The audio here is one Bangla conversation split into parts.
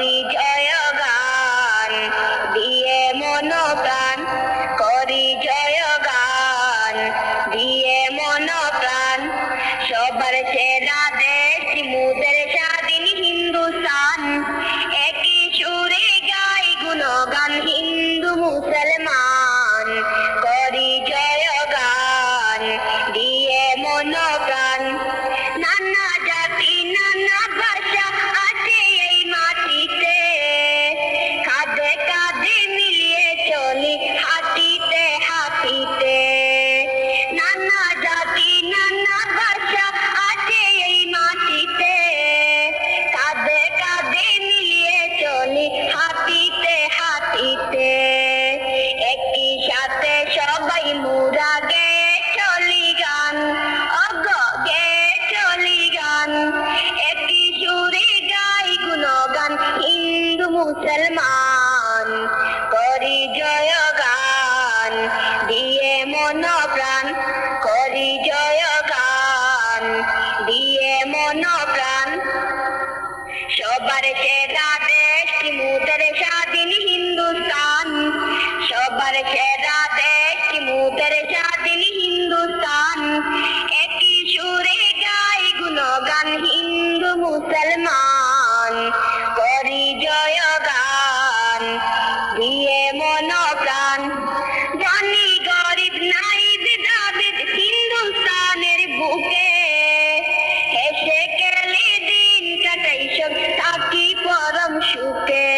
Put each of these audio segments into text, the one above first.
করি জয় গান দিয়ে মন প্রাণ, করি জয় গান দিয়ে মন প্রাণ। সবার সেরা দেশ মুদের স্বাধীন হিন্দুস্তান, একই সুরে গাই গুণগান হিন্দু মুসলমান। করি জয় গান দিয়ে মন প্রাণ। নানা জাতি নানা ভাষা আছে এই মাটিতে, কাঁধে কাঁধে মিলিয়ে চলি হাঁটিতে হাঁটিতে। নানা জাতি নানা ভাষা আছে এই মাটিতে, কাঁধে কাঁধে মিলিয়ে চলি হাঁটিতে হাঁটিতে। একই সাথে সবাই মুরা গেয়ে চলি গান, অগ গেয়ে চলি গান। একই সুরে গাই গুণগান হিন্দু মুসলমান। করি জয় গান দিয়ে মন প্রাণ, করি জয় গান দিয়ে মন প্রাণ। সবার সেরা দেশ মুদের স্বাধীন হিন্দুস্তান, সবার সেরা দেশ মুদের স্বাধীন হিন্দুস্তান। একই সুরে গাই গুণগান হিন্দু মুসলমান। করি জয় গান দিয়ে মন প্রাণ। ধনী গরিব নাই ভেদাভেদ হিন্দুস্তানের বুকে, হেসে খেলে দিন কাটাই সব থাকি পরম সুখে।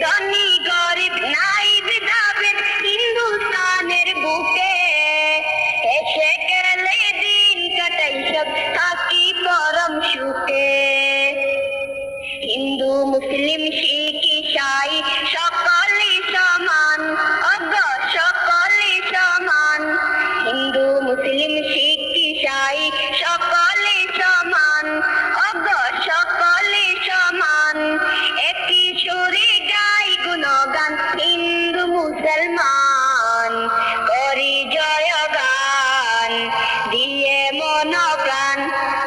ধনী গরিব নাই ভেদাভেদ হিন্দুস্তানের বুকে, হেসে খেলে দিন কাটাই সব থাকি পরম সুখে। হিন্দু মুসলিম শিখ ঈসাই সকলে সমান, অগ সকলে সমান। হিন্দু মুসলিম শিখ ঈসাই সকলে সমান, অগ সকলে সমান। একই সুরে গাই গুণগান হিন্দু মুসলমান। করি জয় গান দিয়ে মন প্রাণ,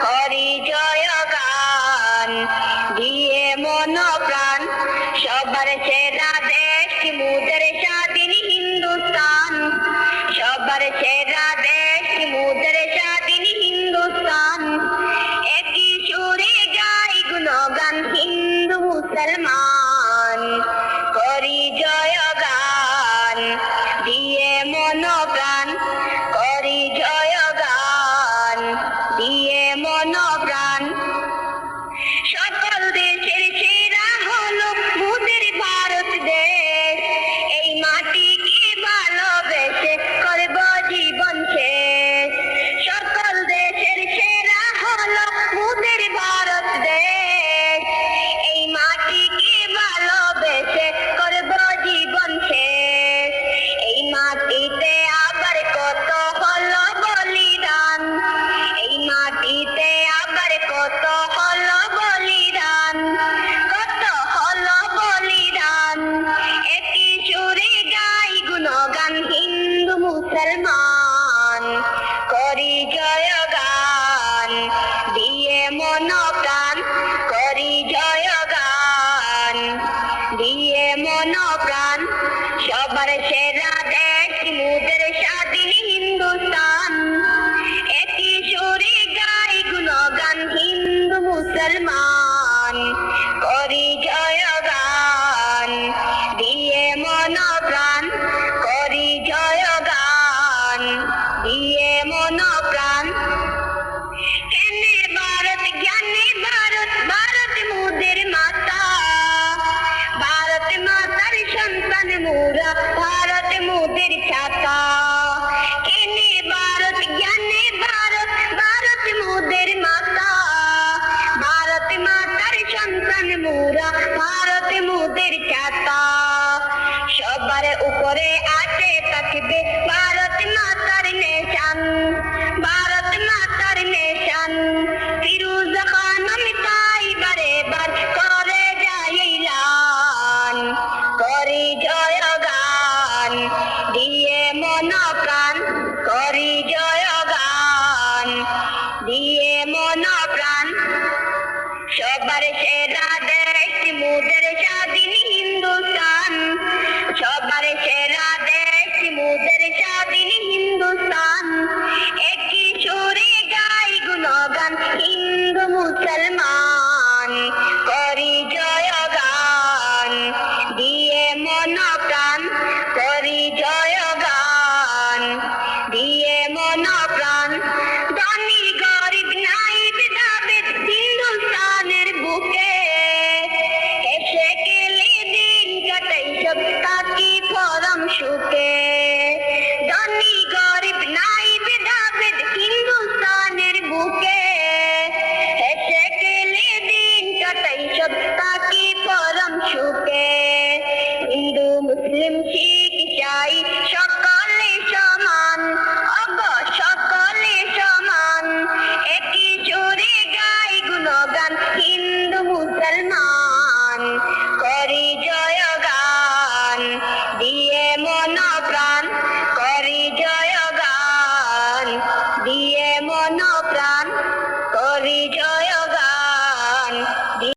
করি জয় গান দিয়ে মন প্রাণ। সবার সেরা দেশ মুদের স্বাধীন হিন্দুস্তান, সবার সেরা দেশ মুদের স্বাধীন হিন্দুস্তান। একই সুরে গাই গুণগান হিন্দু মুসলমান। করি জয় গান দিয়ে মন প্রাণ, করি জয় গান দিয়ে মন প্রাণ। সকল দেশের সেরা হলো মুদের ভারত দেশ, এই মাটিকে ভালোবেসে করব জীবন শেষ। সকল দেশের সেরা হলো মুদের ভারত দেশ, এই মাটিকে ভালোবেসে করব জীবন শেষ। এই মাটিতে আবার কত হলো বলিদান, এই মাটিতে আবার কত হলো বলিদান, কত হলো বলিদান। একই সুরে গাই গুণগান হিন্দু মুসলমান। করি জয় গান দিয়ে মন প্রাণ, করি জয় গান দিয়ে মন প্রাণ। সবার সেরা দেশ মুদের স্বাধীন হিন্দুস্তান, একই সুরে গাই গুণগান হিন্দু মুসলমান। করি জয় গান দিয়ে মন প্রাণ, করি জয় গান দিয়ে মন প্রাণ। কেনে ভারত জ্ঞানে ভারত, ভারত মুদের মাতা, ভারত মাতার সন্তান মুরা, ভারত মুদের ছাতা। কেনে ভারত জ্ঞানে ভারত, ভারত মুদের মাতা, ভারত মাতার সন্তান মুরা, ভারত মুদের ছাতা। সবার উপরে আছে থাকবে ভারত মাতার নিশান, ভারত মাতার নিশান। ফিরোজা খানম তাই বারে বার করে যায় এলান। করি জয় গান দিয়ে মন প্রাণ, করি জয় গান দিয়ে মন প্রাণ। সবার সেরা দেশ মুদের মুসলমান, করি